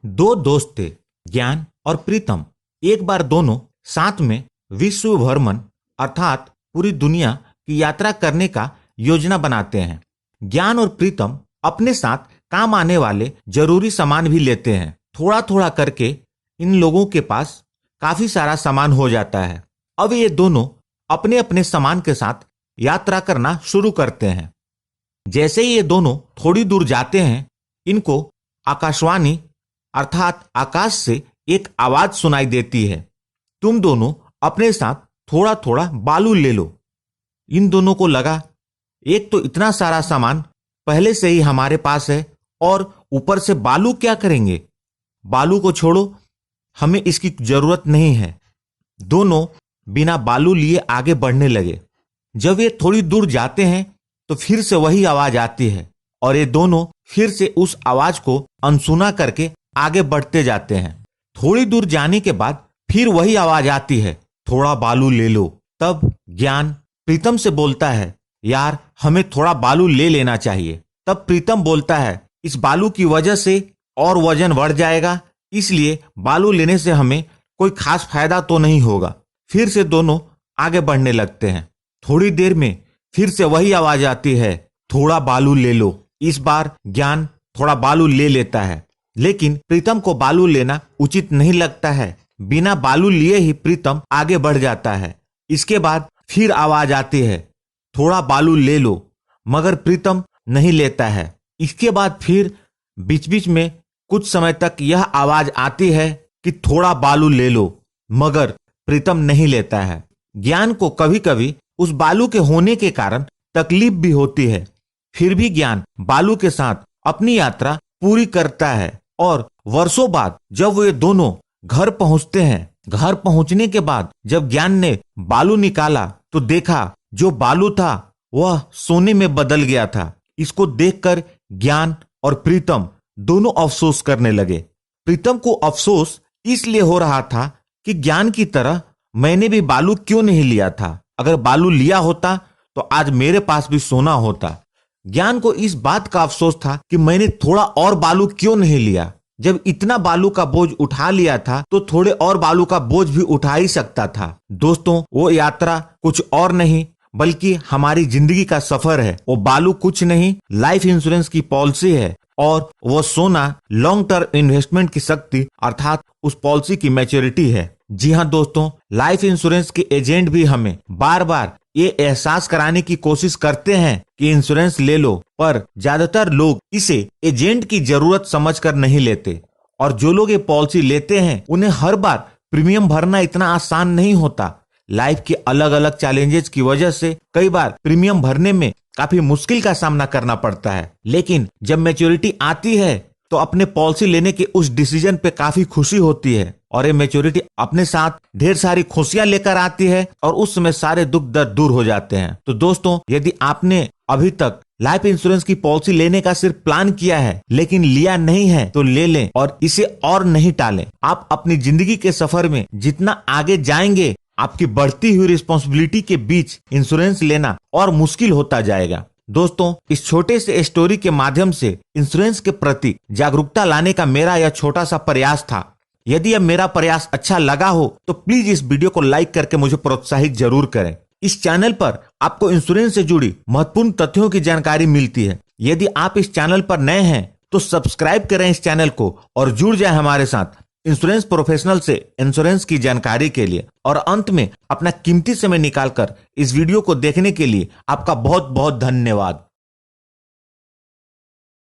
दो दोस्त थे, ज्ञान और प्रीतम। एक बार दोनों साथ में विश्व भ्रमण अर्थात पूरी दुनिया की यात्रा करने का योजना बनाते हैं। ज्ञान और प्रीतम अपने साथ काम आने वाले जरूरी सामान भी लेते हैं। थोड़ा थोड़ा करके इन लोगों के पास काफी सारा सामान हो जाता है। अब ये दोनों अपने अपने सामान के साथ यात्रा करना शुरू करते हैं। जैसे ही ये दोनों थोड़ी दूर जाते हैं, इनको आकाशवाणी अर्थात आकाश से एक आवाज सुनाई देती है, तुम दोनों अपने साथ थोड़ा थोड़ा बालू ले लो। इन दोनों को लगा, एक तो इतना सारा सामान पहले से ही हमारे पास है और ऊपर से बालू क्या करेंगे। बालू को छोड़ो, हमें इसकी जरूरत नहीं है। दोनों बिना बालू लिए आगे बढ़ने लगे। जब ये थोड़ी दूर जाते हैं तो फिर से वही आवाज आती है और ये दोनों फिर से उस आवाज को अनसुना करके आगे बढ़ते जाते हैं। थोड़ी दूर जाने के बाद फिर वही आवाज आती है, थोड़ा बालू ले लो। तब ज्ञान प्रीतम से बोलता है, यार हमें थोड़ा बालू ले लेना चाहिए। तब प्रीतम बोलता है, इस बालू की वजह से और वजन बढ़ जाएगा, इसलिए बालू लेने से हमें कोई खास फायदा तो नहीं होगा। फिर से दोनों आगे बढ़ने लगते हैं। थोड़ी देर में फिर से वही आवाज आती है, थोड़ा बालू ले लो। इस बार ज्ञान थोड़ा बालू ले लेता है, लेकिन प्रीतम को बालू लेना उचित नहीं लगता है। बिना बालू लिए ही प्रीतम आगे बढ़ जाता है। इसके बाद फिर आवाज आती है, थोड़ा बालू ले लो, मगर प्रीतम नहीं लेता है। इसके बाद फिर बीच बीच में कुछ समय तक यह आवाज आती है कि थोड़ा बालू ले लो, मगर प्रीतम नहीं लेता है। ज्ञान को कभी कभी उस बालू के होने के कारण तकलीफ भी होती है, फिर भी ज्ञान बालू के साथ अपनी यात्रा पूरी करता है। और वर्षों बाद जब वो ये दोनों घर पहुंचते हैं, घर पहुंचने के बाद जब ज्ञान ने बालू निकाला तो देखा जो बालू था वह सोने में बदल गया था। इसको देखकर ज्ञान और प्रीतम दोनों अफसोस करने लगे। प्रीतम को अफसोस इसलिए हो रहा था कि ज्ञान की तरह मैंने भी बालू क्यों नहीं लिया था। अगर बालू लिया होता तो आज मेरे पास भी सोना होता। ज्ञान को इस बात का अफसोस था कि मैंने थोड़ा और बालू क्यों नहीं लिया। जब इतना बालू का बोझ उठा लिया था तो थोड़े और बालू का बोझ भी उठा ही सकता था। दोस्तों, वो यात्रा कुछ और नहीं बल्कि हमारी जिंदगी का सफर है। वो बालू कुछ नहीं, लाइफ इंश्योरेंस की पॉलिसी है और वो सोना लॉन्ग टर्म इन्वेस्टमेंट की शक्ति अर्थात उस पॉलिसी की मैच्योरिटी है। जी हाँ दोस्तों, लाइफ इंश्योरेंस के एजेंट भी हमें बार बार ये एहसास कराने की कोशिश करते हैं कि इंश्योरेंस ले लो, पर ज्यादातर लोग इसे एजेंट की जरूरत समझकर नहीं लेते। और जो लोग ये पॉलिसी लेते हैं उन्हें हर बार प्रीमियम भरना इतना आसान नहीं होता। लाइफ के अलग अलग चैलेंजेस की वजह से कई बार प्रीमियम भरने में काफी मुश्किल का सामना करना पड़ता है, लेकिन जब मैच्योरिटी आती है तो अपने पॉलिसी लेने के उस डिसीजन पे काफी खुशी होती है। और ये मैच्योरिटी अपने साथ ढेर सारी खुशियां लेकर आती है और उस समय सारे दुख दर्द दूर हो जाते हैं। तो दोस्तों, यदि आपने अभी तक लाइफ इंश्योरेंस की पॉलिसी लेने का सिर्फ प्लान किया है लेकिन लिया नहीं है तो ले लें और इसे और नहीं टालें। आप अपनी जिंदगी के सफर में जितना आगे जाएंगे, आपकी बढ़ती हुई रिस्पॉन्सिबिलिटी के बीच इंश्योरेंस लेना और मुश्किल होता जाएगा। दोस्तों, इस छोटे से स्टोरी के माध्यम से इंश्योरेंस के प्रति जागरूकता लाने का मेरा यह छोटा सा प्रयास था। यदि यह मेरा प्रयास अच्छा लगा हो तो प्लीज इस वीडियो को लाइक करके मुझे प्रोत्साहित जरूर करें। इस चैनल पर आपको इंश्योरेंस से जुड़ी महत्वपूर्ण तथ्यों की जानकारी मिलती है। यदि आप इस चैनल पर नए हैं तो सब्सक्राइब करें इस चैनल को और जुड़ जाए हमारे साथ इंश्योरेंस प्रोफेशनल से इंश्योरेंस की जानकारी के लिए। और अंत में अपना कीमती समय निकालकर इस वीडियो को देखने के लिए आपका बहुत बहुत धन्यवाद।